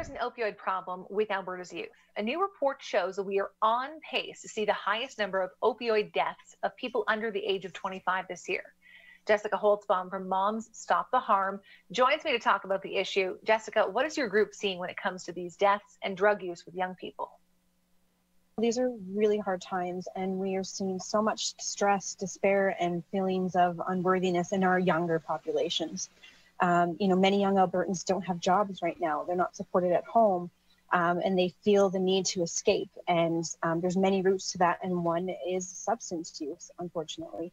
is an opioid problem with Alberta's youth. A new report shows that we are on pace to see the highest number of opioid deaths of people under the age of 25 this year. Jessica Holtsbaum from Moms Stop the Harm joins me to talk about the issue. Jessica, what is your group seeing when it comes to these deaths and drug use with young people? These are really hard times, and we are seeing so much stress, despair, and feelings of unworthiness in our younger populations. Many young Albertans don't have jobs right now. They're not supported at home, and they feel the need to escape. And there's many routes to that, and one is substance use, unfortunately.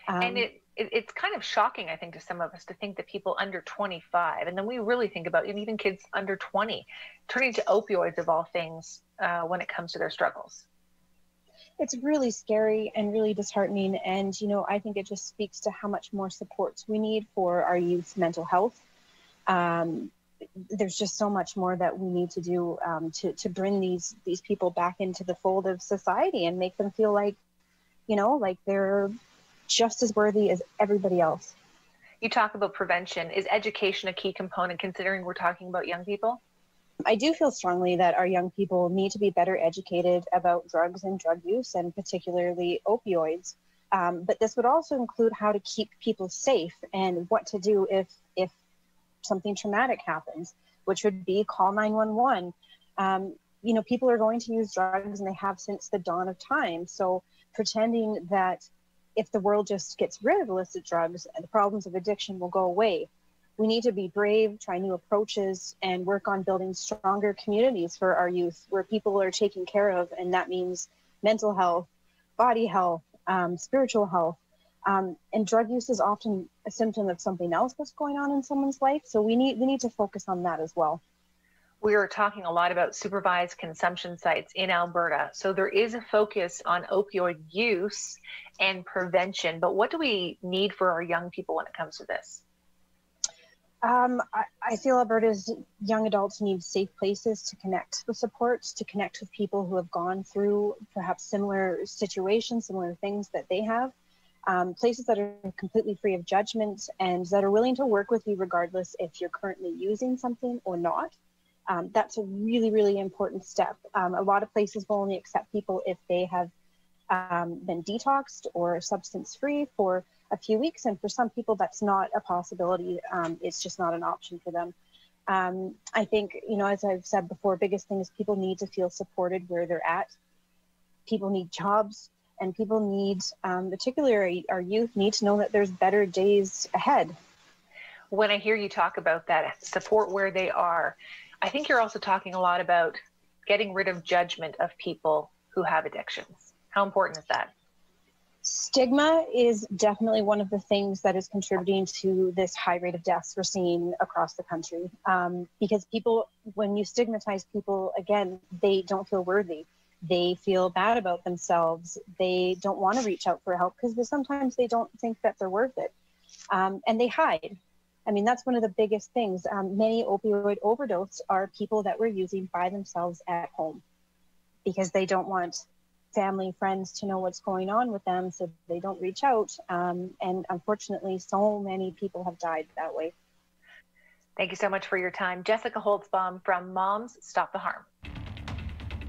And it's kind of shocking, I think, to some of us to think that people under 25, and then we really think about even kids under 20, turning to opioids of all things when it comes to their struggles. It's really scary and really disheartening. And, I think it just speaks to how much more support we need for our youth's mental health. There's just so much more that we need to do to bring these people back into the fold of society and make them feel like they're just as worthy as everybody else. You talk about prevention. Is education a key component, considering we're talking about young people? I do feel strongly that our young people need to be better educated about drugs and drug use, and particularly opioids. But this would also include how to keep people safe and what to do if something traumatic happens, which would be call 911. People are going to use drugs, and they have since the dawn of time. So pretending that if the world just gets rid of illicit drugs, the problems of addiction will go away. We need to be brave, try new approaches, and work on building stronger communities for our youth where people are taken care of. And that means mental health, body health, spiritual health. And drug use is often a symptom of something else that's going on in someone's life. So we need to focus on that as well. We are talking a lot about supervised consumption sites in Alberta. So there is a focus on opioid use and prevention. But what do we need for our young people when it comes to this? I feel Alberta's young adults need safe places to connect with support, to connect with people who have gone through perhaps similar situations, similar things that they have. Places that are completely free of judgment and that are willing to work with you regardless if you're currently using something or not. That's a really, really important step. A lot of places will only accept people if they have been detoxed or substance-free for a few weeks, and for some people that's not a possibility. It's just not an option for them. I think, as I've said before, biggest thing is people need to feel supported where they're at. People need jobs, and people need, particularly our youth, need to know that there's better days ahead. When I hear you talk about that, support where they are, I think you're also talking a lot about getting rid of judgment of people who have addictions. How important is that? Stigma is definitely one of the things that is contributing to this high rate of deaths we're seeing across the country. Because people, when you stigmatize people, again, they don't feel worthy. They feel bad about themselves. They don't want to reach out for help because sometimes they don't think that they're worth it. And they hide. I mean, that's one of the biggest things. Many opioid overdose are people that were using by themselves at home because they don't want family, friends to know what's going on with them, so they don't reach out. And unfortunately, so many people have died that way. Thank you so much for your time. Jessica Holtsbaum from Moms Stop the Harm.